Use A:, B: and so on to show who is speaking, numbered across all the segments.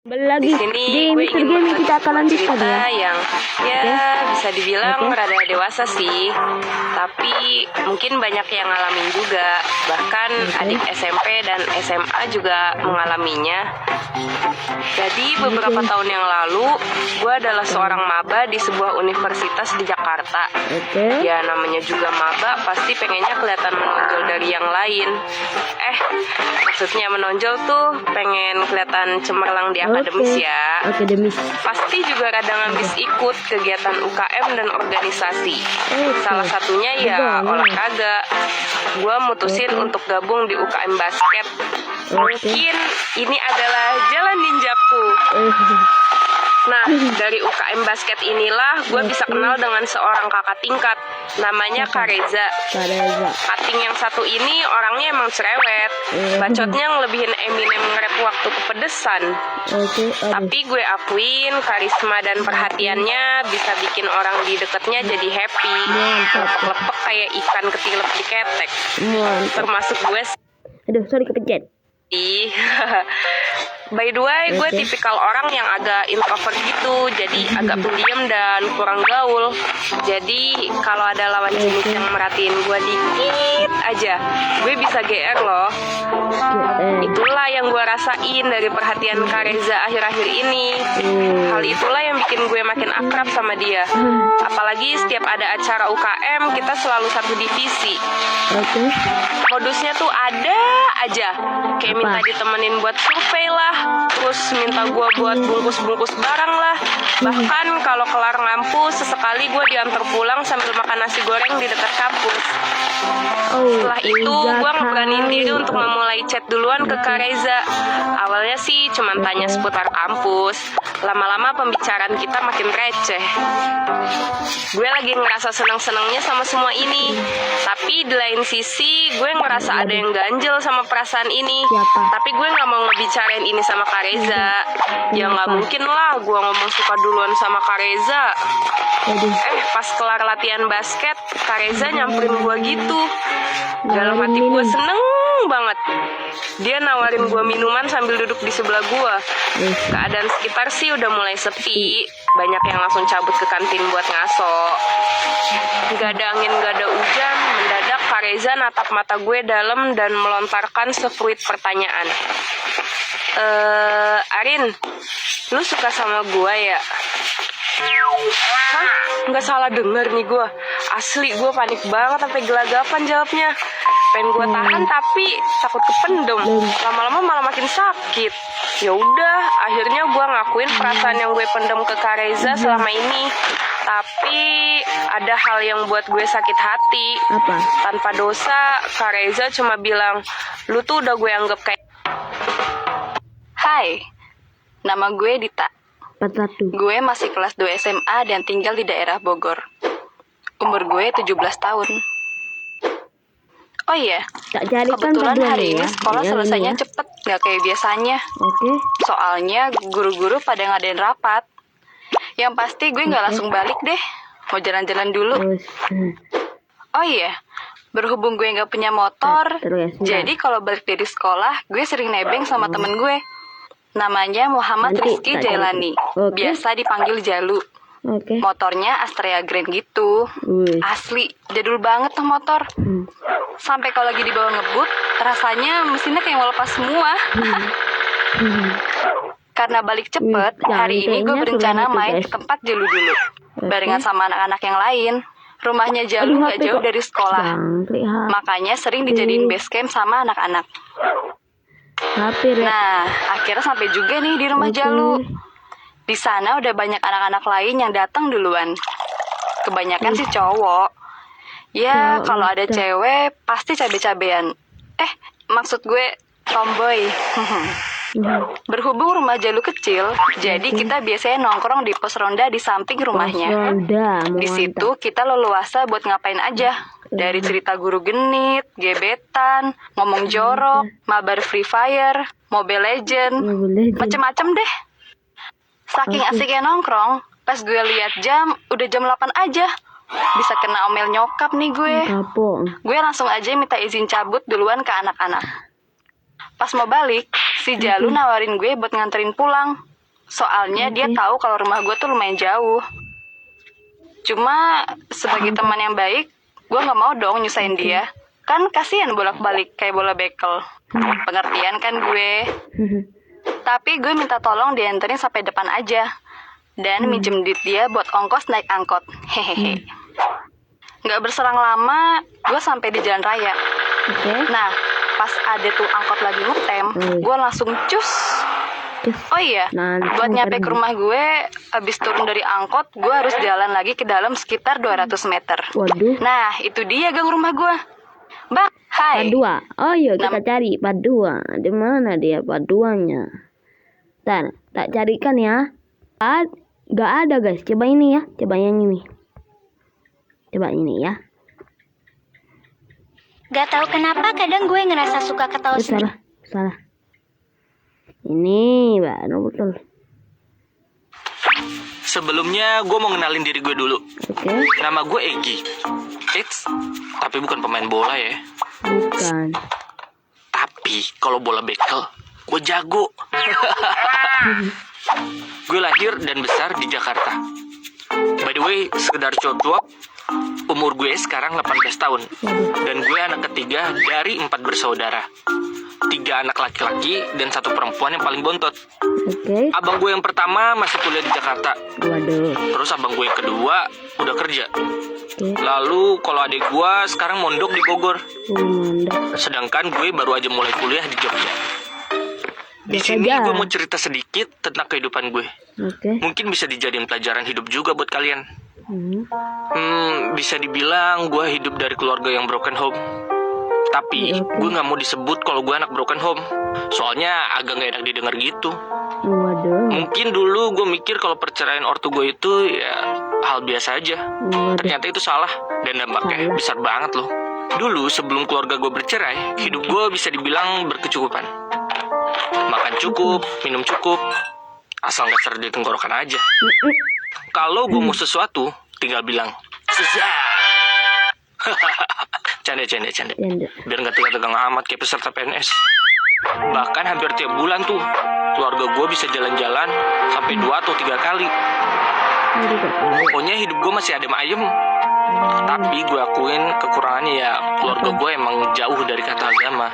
A: Di
B: Lagi
A: sini
B: di
A: gue
B: Mr.
A: ingin
B: Game
A: berbagi
B: kita akan
A: sebuah
B: lanjutkan
A: cerita
B: ya.
A: yang bisa dibilang rada dewasa sih, tapi mungkin banyak yang ngalamin juga. Bahkan adik SMP dan SMA juga mengalaminya. Jadi beberapa tahun yang lalu, gue adalah seorang maba di sebuah universitas di Jakarta. Ya namanya juga maba, pasti pengennya kelihatan menonjol dari yang lain. Maksudnya menonjol tuh pengen kelihatan cemerlang di akademis ya.
B: Akademis.
A: Pasti juga kadang habis ikut kegiatan UKM dan organisasi. Salah satunya ya olahraga. Gue mutusin untuk gabung di UKM basket. Mungkin ini adalah jalan ninjaku. Nah, dari UKM basket inilah gue bisa kenal dengan seorang kakak tingkat. Namanya Kak Reza. Kating yang satu ini orangnya emang cerewet. Bacotnya ngelebihin Eminem nge-rap waktu kepedesan. Tapi gue akuin karisma dan perhatiannya bisa bikin orang di deketnya jadi happy. Lepek-lepek kayak ikan ketilep di ketek. Termasuk gue
B: Aduh, sorry kepencet.
A: By the way, gue tipikal orang yang agak introvert gitu, jadi agak pendiam dan kurang gaul. Jadi kalau ada lawan jenis yang merhatiin gue dikit aja, gue bisa GR loh. Itulah yang gue rasain dari perhatian Kak Reza akhir-akhir ini. Hal itulah yang bikin gue makin akrab sama dia. Apalagi setiap ada acara UKM, kita selalu satu divisi. Modusnya tuh ada aja, kayak minta ditemenin buat survei lah, terus minta gue buat bungkus-bungkus barang lah. Bahkan kalau kelar ngampus, sesekali gue diantar pulang sambil makan nasi goreng di dekat kampus. Setelah itu gue ngeberanin diri untuk memulai chat duluan ke Kak Reza. Awalnya sih cuma tanya seputar kampus. Lama-lama pembicaraan kita makin receh. Gue lagi ngerasa seneng-senengnya sama semua ini. Tapi di lain sisi gue ngerasa ada yang ganjel sama perasaan ini. Tapi gue gak mau ngebicarain ini sama Kak Reza. Ya gak mungkin lah gue ngomong suka duluan sama Kak Reza. Pas kelar latihan basket, Kak Reza nyamperin gue gitu. Dalam hati gue seneng banget. Dia nawarin gue minuman sambil duduk di sebelah gue. Keadaan sekitar sih udah mulai sepi. Banyak yang langsung cabut ke kantin buat ngaso. Gak ada angin, gak ada hujan. Mendadak Kak Reza natap mata gue dalam dan melontarkan sefruit pertanyaan. Arin, lu suka sama gue ya? Hah? Nggak salah denger nih gue. Asli gue panik banget sampai gelagapan jawabnya. Pengen gue tahan tapi takut kependem. Lama-lama malah makin sakit. Ya udah, akhirnya gue ngakuin perasaan yang gue pendem ke Kak Reza selama ini. Tapi ada hal yang buat gue sakit hati. Tanpa dosa, Kak Reza cuma bilang, lu tuh udah gue anggap kayak... Hai, nama gue Dita. Gue masih kelas 2 SMA dan tinggal di daerah Bogor. Umur gue 17 tahun. Oh iya, kebetulan hari ini sekolah selesainya cepet, gak kayak biasanya. Soalnya guru-guru pada ngadain rapat. Yang pasti gue gak langsung balik deh, mau jalan-jalan dulu. Oh iya, berhubung gue gak punya motor, jadi kalau balik dari sekolah, gue sering nebeng sama temen gue. Namanya Muhammad Rizky Jailani, biasa dipanggil Jalu. Motornya Astrea Grand gitu. Asli, jadul banget tuh motor. Sampai kalau lagi dibawa ngebut, rasanya mesinnya kayak mau lepas semua. Karena balik cepet, hari ini gue berencana main ke tempat Jalu dulu, barengan sama anak-anak yang lain. Rumahnya Jalu gak jauh dari sekolah, makanya sering dijadiin base camp sama anak-anak. Nah, akhirnya sampai juga nih di rumah Jalu. Di sana udah banyak anak-anak lain yang datang duluan. Kebanyakan sih cowok. Ya, kalau ada cewek pasti cabe-cabean. Maksud gue tomboy. Berhubung rumah Jalu kecil, jadi kita biasanya nongkrong di pos ronda di samping rumahnya. Di situ kita leluasa buat ngapain aja. Dari cerita guru genit, gebetan, ngomong jorok, mabar Free Fire, Mobile Legend, macem-macem deh. Saking asiknya nongkrong, pas gue lihat jam, udah jam 8 aja. Bisa kena omel nyokap nih gue. Gue langsung aja minta izin cabut duluan ke anak-anak. Pas mau balik, si Jalu nawarin gue buat nganterin pulang.
C: Soalnya dia tahu kalau rumah gue tuh lumayan jauh. Cuma sebagai teman yang baik, gue nggak mau dong nyusahin dia. Kan kasihan bolak-balik kayak bola bekel. Pengertian kan gue. Tapi gue minta tolong dianterin sampai depan aja. Dan minjem duit dia buat ongkos naik angkot. Hehehe. Nggak berselang lama, gue sampai di jalan raya.
B: Oke.
C: Nah, pas ada tuh angkot lagi ngetem, gue langsung cus. Oh iya,
B: Langsung
C: buat nyampe
B: pergi.
C: ke rumah gue, abis turun dari angkot, gue harus jalan lagi ke dalam sekitar 200 meter.
B: Waduh.
C: Nah, itu dia gang rumah gue. Bang, hai.
B: Padua. Oh iya, kita
C: Nam-
B: cari Padua. Di mana dia Paduanya? Ntar, tak carikan ya. Gak ada guys. Coba ini ya. Coba yang ini. Coba ini ya.
D: Gak tahu kenapa kadang gue ngerasa suka ketawa sendiri.
B: Salah. Ini baru betul.
E: Sebelumnya gue mau ngenalin diri gue dulu.
B: Oke.
E: Nama gue Egi. Eits, tapi bukan pemain bola ya.
B: Bukan.
E: Tapi kalau bola bekel, gue jago. Gue lahir dan besar di Jakarta. By the way, sekedar cuap-cuap, umur gue sekarang 18 tahun. Dan gue anak ketiga dari 4 bersaudara. 3 anak laki-laki dan 1 perempuan yang paling bontot.
B: Oke.
E: Abang gue yang pertama masih kuliah di Jakarta.
B: Waduh.
E: Terus abang gue yang kedua udah kerja.
B: Oke.
E: Lalu kalau adik gue sekarang mondok di Bogor.
B: Mantap.
E: Sedangkan gue baru aja mulai kuliah di Jogja. Di
B: Biasa
E: sini
B: aja.
E: gue mau cerita sedikit tentang kehidupan gue.
B: Oke.
E: Mungkin bisa dijadiin pelajaran hidup juga buat kalian.
B: Hmm.
E: Bisa dibilang gue hidup dari keluarga yang broken home. Tapi
B: Oke.
E: gue gak mau disebut kalau gue anak broken home. Soalnya agak gak enak didengar gitu.
B: Waduh.
E: Mungkin dulu gue mikir kalau perceraian ortu gue itu ya hal biasa aja.
B: Waduh.
E: Ternyata itu salah dan dampaknya
B: Salah.
E: besar banget loh. Dulu sebelum keluarga gue bercerai, hidup gue bisa dibilang berkecukupan. Makan cukup, minum cukup, asal nggak seret di tenggorokan aja. Kalau gue mau sesuatu, tinggal bilang susah. Canda.
B: Canda.
E: Biar nggak tegang-tegang amat kayak peserta PNS. Bahkan hampir tiap bulan tuh, keluarga gue bisa jalan-jalan sampai 2 atau 3 kali. Pokoknya hidup gue masih adem ayem. Tapi gue akuin kekurangannya ya keluarga gue emang jauh dari kata agama.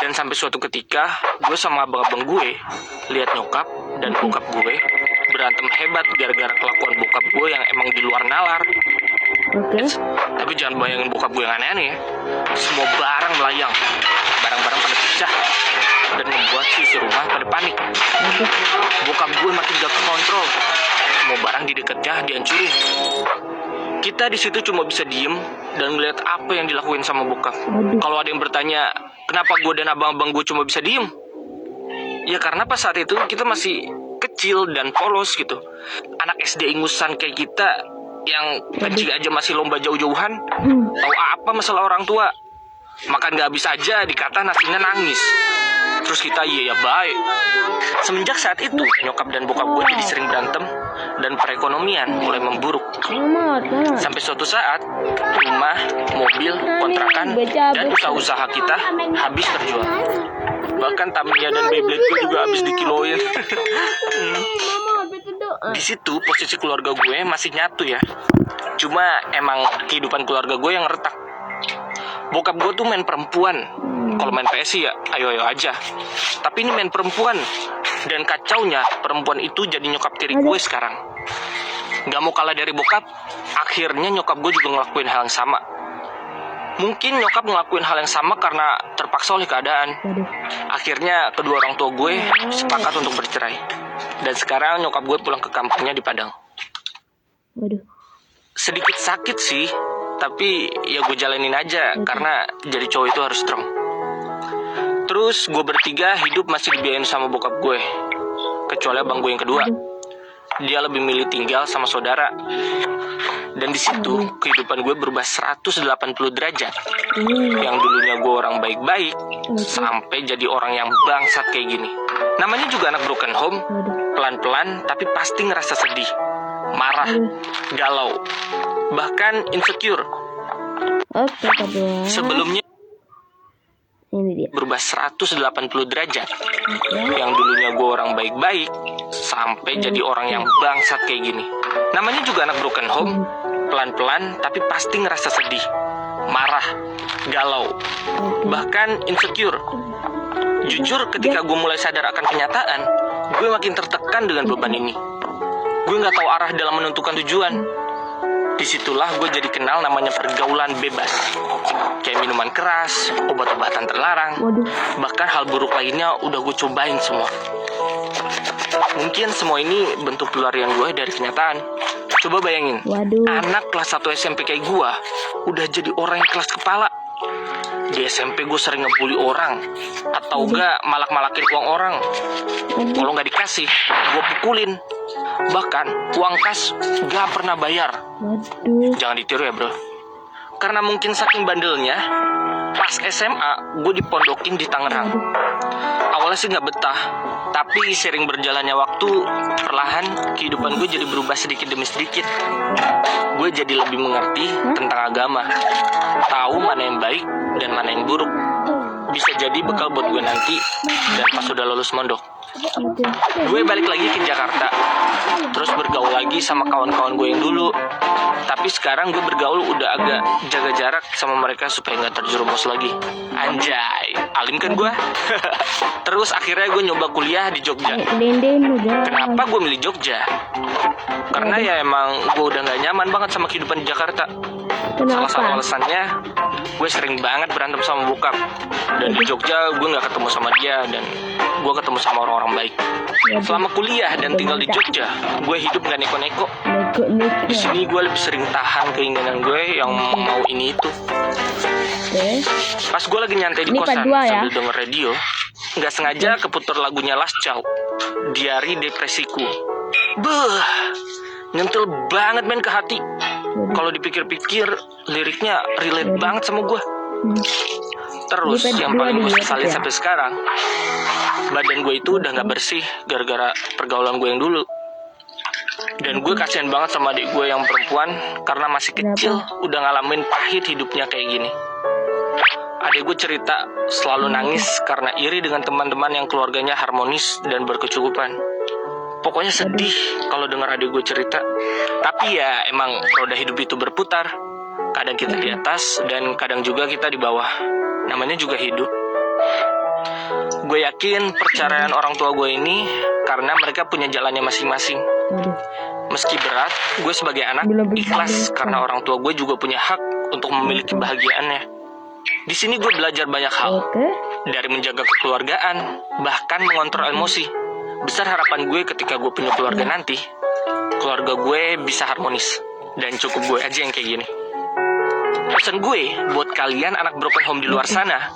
E: Dan sampai suatu ketika gue sama abang-abang gue lihat nyokap dan bokap gue berantem hebat gara-gara kelakuan bokap gue yang emang di luar nalar.
B: Oke.
E: Tapi jangan bayangin bokap gue yang aneh-aneh ya. Semua barang melayang, barang-barang pada pecah dan membuat sisi rumah pada panik. Bokap gue makin gak kontrol. Semua barang di dekatnya dihancurin. Kita di situ cuma bisa diem dan ngeliat apa yang dilakuin sama bokap. Kalau ada yang bertanya, kenapa gue dan abang-abang gue cuma bisa diem? Ya karena pas saat itu kita masih kecil dan polos gitu. Anak SD ingusan kayak kita yang kecil aja masih lomba jauh-jauhan, tahu apa masalah orang tua? Makan gak habis aja dikata nasinya nangis. Terus kita iya ya baik. Semenjak saat itu nyokap dan bokap gue jadi sering berantem dan perekonomian mulai memburuk. Sampai suatu saat rumah, mobil, kontrakan dan usaha-usaha kita habis terjual. Bahkan Tamiya dan Beyblade gue juga habis dikiloin. Di situ posisi keluarga gue masih nyatu ya. Cuma emang kehidupan keluarga gue yang retak. Bokap gue tuh main perempuan. Kalau main PS sih ya ayo-ayo aja. Tapi ini main perempuan. Dan kacaunya perempuan itu jadi nyokap tiri gue sekarang. Gak mau kalah dari bokap, akhirnya nyokap gue juga ngelakuin hal yang sama. Mungkin nyokap ngelakuin hal yang sama karena terpaksa oleh keadaan. Akhirnya kedua orang tua gue sepakat untuk bercerai. Dan sekarang nyokap gue pulang ke kampungnya di Padang.
B: Waduh.
E: Sedikit sakit sih, tapi ya gue jalanin aja karena jadi cowok itu harus strong. Terus gue bertiga hidup masih dibiayain sama bokap gue. Kecuali abang gue yang kedua. Dia lebih milih tinggal sama saudara. Dan di situ kehidupan gue berubah 180 derajat. Yang dulunya gue orang baik-baik sampai jadi orang yang bangsat kayak gini. Namanya juga anak broken home. Pelan-pelan tapi pasti ngerasa sedih, marah, galau, bahkan insecure.
B: Oke, Padua.
E: Sebelumnya
B: Ini dia.
E: berubah 180 derajat. Yang dulunya gue orang baik-baik sampai jadi orang yang bangsat kayak gini. Namanya juga anak broken home. Pelan-pelan tapi pasti ngerasa sedih, marah, galau, bahkan insecure. Jujur ketika gue mulai sadar akan kenyataan, gue makin tertekan dengan beban ini. Gue gak tahu arah dalam menentukan tujuan. Disitulah gue jadi kenal namanya pergaulan bebas. Kayak minuman keras, obat-obatan terlarang, bahkan hal buruk lainnya udah gue cobain semua. Mungkin semua ini bentuk pelarian gue dari kenyataan. Coba bayangin, anak kelas 1 SMP kayak gue udah jadi orang yang kelas kepala. Di SMP gue sering ngebully orang, atau gak malak-malakin uang orang. Kalau gak dikasih, gue pukulin. Bahkan uang kas gak pernah bayar. Jangan ditiru ya bro. Karena mungkin saking bandelnya, pas SMA gue dipondokin di Tangerang. Awalnya sih gak betah, tapi sering berjalannya waktu, perlahan kehidupan gue jadi berubah sedikit demi sedikit. Gue jadi lebih mengerti tentang agama, tahu mana yang baik dan mana yang buruk. Bisa jadi bekal buat gue nanti dan pas udah lulus mondok. Gue balik lagi ke Jakarta, terus bergaul lagi sama kawan-kawan gue yang dulu. Tapi sekarang gue bergaul udah agak jaga jarak sama mereka supaya gak terjerumus lagi. Anjay, alim kan gue? Terus akhirnya gue nyoba kuliah di Jogja. Kenapa gue milih Jogja? Karena ya emang gue udah gak nyaman banget sama kehidupan di Jakarta. Salah satu alasannya, gue sering banget berantem sama bokap. Dan di Jogja gue gak ketemu sama dia, dan gue ketemu sama orang-orang baik. Selama kuliah dan tinggal di Jogja, gue hidup gak neko-neko. Di sini gue lebih sering tahan keinginan gue yang mau ini itu. Pas gue lagi nyantai di kosan sambil denger radio, nggak sengaja keputar lagunya Last Chow, Diari Depresiku. Beuh, nyentil banget men ke hati. Kalau dipikir-pikir, liriknya relate banget sama gue. Terus yang paling gue sesalin sampai sekarang, badan gue itu udah gak bersih gara-gara pergaulan gue yang dulu. Dan gue kasihan banget sama adik gue yang perempuan, karena masih kecil udah ngalamin pahit hidupnya kayak gini. Adik gue cerita selalu nangis karena iri dengan teman-teman yang keluarganya harmonis dan berkecukupan. Pokoknya sedih kalau dengar adik gue cerita. Tapi ya emang roda hidup itu berputar. Kadang kita di atas dan kadang juga kita di bawah. Namanya juga hidup. Gue yakin perceraian orang tua gue ini karena mereka punya jalannya masing-masing. Meski berat, gue sebagai anak ikhlas karena orang tua gue juga punya hak untuk memiliki kebahagiaannya. Di sini gue belajar banyak hal, dari menjaga kekeluargaan, bahkan mengontrol emosi. Besar harapan gue ketika gue punya keluarga nanti, keluarga gue bisa harmonis, dan cukup gue aja yang kayak gini. Pesan gue buat kalian anak broken home di luar sana,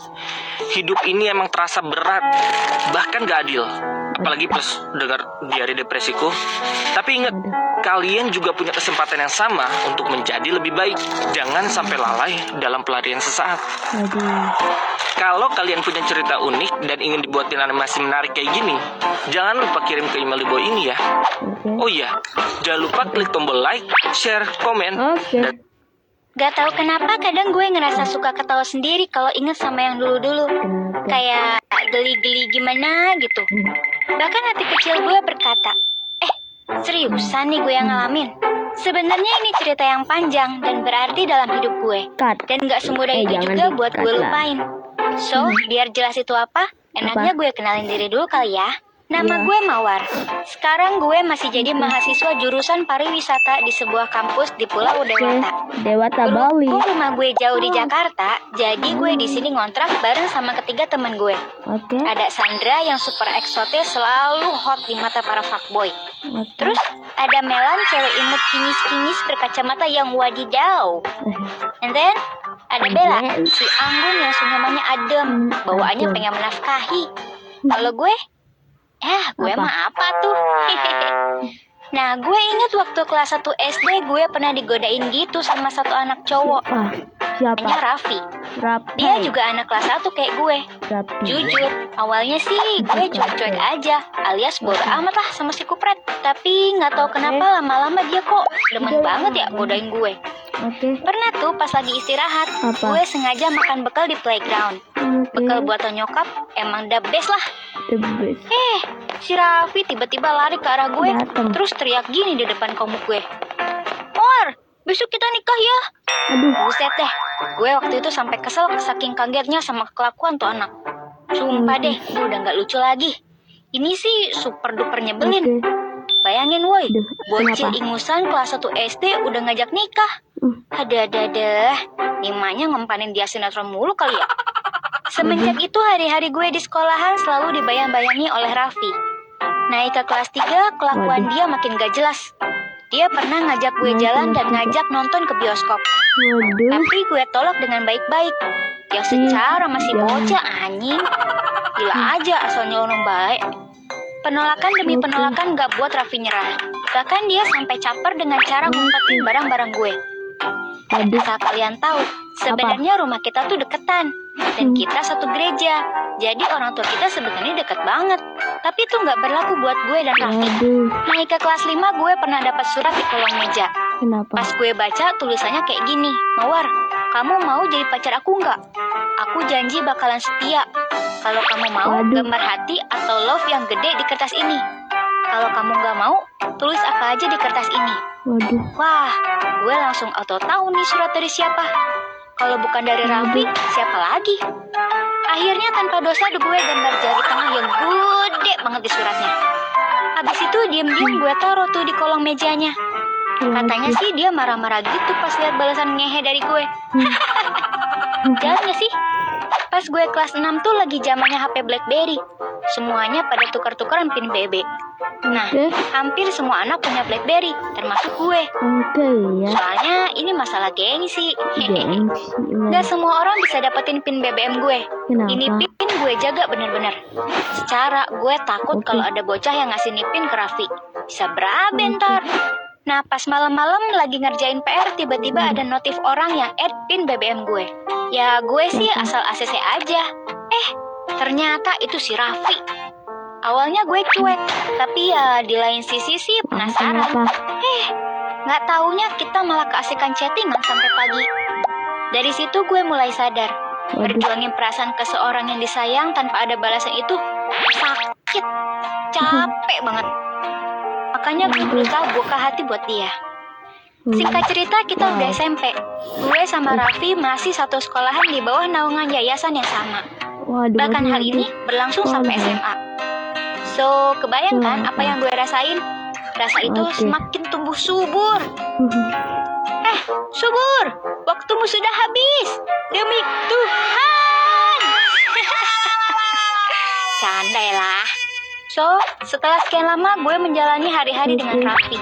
E: hidup ini emang terasa berat, bahkan gak adil. Apalagi plus dengar Diari Depresiku. Tapi ingat, kalian juga punya kesempatan yang sama untuk menjadi lebih baik. Jangan sampai lalai dalam pelarian sesaat. Kalau kalian punya cerita unik dan ingin dibuatin animasi menarik kayak gini, jangan lupa kirim ke email di bawah ini ya. Oh iya, jangan lupa klik tombol like, share, komen, dan
D: Gak tahu kenapa kadang gue ngerasa suka ketawa sendiri kalau inget sama yang dulu-dulu. Kayak geli-geli gimana gitu. Bahkan hati kecil gue berkata, seriusan nih gue yang ngalamin. Sebenarnya ini cerita yang panjang dan berarti dalam hidup gue. Dan gak semudah itu juga buat gue lupain. So, biar jelas itu apa, enaknya gue kenalin diri dulu kali ya. Nama gue Mawar. Sekarang gue masih jadi mahasiswa jurusan pariwisata di sebuah kampus di Pulau Dewata.
B: Dewata Bali.
D: Berhubung rumah gue jauh di Jakarta, jadi gue di sini ngontrak bareng sama ketiga teman gue. Ada Sandra yang super eksotis selalu hot di mata para fuckboy. Terus ada Melan, cewek imut kinyis-kinyis berkacamata yang wadidaw. And then ada Bella, si anggun yang senyumannya adem, bawaannya pengen menafkahi. Kalau gue mah apa tuh? Nah, gue inget waktu kelas 1 SD gue pernah digodain gitu sama satu anak cowok. Namanya Raffi. Dia juga anak kelas 1 kayak gue. Jujur, awalnya sih gue cuek-cuek aja, alias bodo amat lah sama si kupret. Tapi nggak tahu kenapa lama-lama dia kok demen banget ya godain gue.
B: Oke.
D: Pernah tuh pas lagi istirahat,
B: Apa?
D: gue sengaja makan bekal di playground.
B: Oke.
D: Bekal buatan nyokap emang the best lah.
B: The best.
D: Si Raffi tiba-tiba lari ke arah gue,
B: Datang.
D: terus teriak gini di depan komuk gue. Mawar, besok kita nikah ya.
B: Aduh.
D: Buset deh, gue waktu itu sampai kesel saking kagetnya sama kelakuan tuh anak. Sumpah deh, gue udah gak lucu lagi. Ini sih super duper nyebelin.
B: Oke.
D: Bayangin woi,
B: Duh,
D: bocil
B: kenapa?
D: ingusan kelas 1 SD udah ngajak nikah. Ada, nimanya ngempanin dia sinetron mulu kali ya. Semenjak itu hari-hari gue di sekolahan selalu dibayang-bayangi oleh Raffi. Naik ke kelas 3, kelakuan dia makin gak jelas. Dia pernah ngajak gue jalan dan ngajak nonton ke bioskop.
B: Waduh.
D: Tapi gue tolak dengan baik-baik. Ya secara masih bocah anjing. Gila aja asal nyelonong baik. Penolakan demi penolakan gak buat Raffi nyerah. Bahkan dia sampai caper dengan cara ngumpetin barang-barang gue. Asal kalian tahu, sebenarnya rumah kita tuh deketan. Dan kita satu gereja. Jadi orang tua kita sebenarnya deket banget. Tapi itu gak berlaku buat gue dan Raffi.
B: Waduh.
D: Naik ke kelas 5 gue pernah dapat surat di kolong meja.
B: Kenapa?
D: Pas gue baca tulisannya kayak gini. Mawar, kamu mau jadi pacar aku nggak? Aku janji bakalan setia. Kalau kamu mau,
B: Waduh.
D: gambar hati atau love yang gede di kertas ini. Kalau kamu nggak mau, tulis apa aja di kertas ini.
B: Waduh.
D: Wah, gue langsung auto tahu nih surat dari siapa. Kalau bukan dari Raffi, siapa lagi? Akhirnya tanpa dosa gue gambar jari tengah yang gede banget di suratnya. Habis itu diam-diam gue taruh tuh di kolong mejanya. Katanya sih dia marah-marah gitu pas lihat balasan ngehe dari gue. Jalan gak sih? Pas gue kelas 6 tuh lagi zamannya HP BlackBerry. Semuanya pada tukar-tukaran pin BB. Nah,
B: Oke.
D: hampir semua anak punya BlackBerry, termasuk gue.
B: Oke ya.
D: Soalnya ini masalah gengsi.
B: Gengsi.
D: Gak semua orang bisa dapetin pin BBM gue.
B: Kenapa?
D: Ini pin gue jaga bener-bener. Secara gue takut
B: Oke.
D: kalau ada bocah yang ngasih nih pin ke Raffi. Bisa berabe ntar. Nah pas malam-malam lagi ngerjain PR tiba-tiba ada notif orang yang add pin BBM gue. Ya gue sih asal ACC aja. Ternyata itu si Raffi. Awalnya gue cuek, tapi ya di lain sisi sih penasaran.
B: Kenapa?
D: Nggak taunya kita malah keasikan chattingan sampai pagi. Dari situ gue mulai sadar,
B: Waduh.
D: berjuangin perasaan ke seorang yang disayang tanpa ada balasan itu sakit, capek banget. Makanya gue berusaha buka hati buat dia. Singkat cerita kita udah SMP. Gue sama Raffi masih satu sekolahan di bawah naungan yayasan yang sama.
B: Waduh.
D: Bahkan hal
B: waduh.
D: ini berlangsung sampai
B: Waduh.
D: SMA. So, kebayangkan apa yang gue rasain? Rasa itu
B: Oke.
D: semakin tumbuh subur. Subur, waktumu sudah habis. Demi Tuhan. Candai lah. So, setelah sekian lama gue menjalani hari-hari dengan Raffi.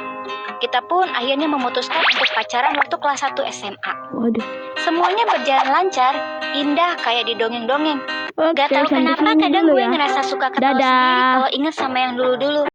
D: Kita pun akhirnya memutuskan untuk pacaran waktu kelas 1 SMA.
B: Waduh.
D: Semuanya berjalan lancar, indah kayak di dongeng-dongeng.
B: Oke,
D: Gak tahu
B: sampai
D: kenapa
B: sini
D: kadang
B: dulu
D: gue
B: ya.
D: ngerasa suka ketawa
B: Dadah.
D: sendiri kalau inget sama yang dulu-dulu.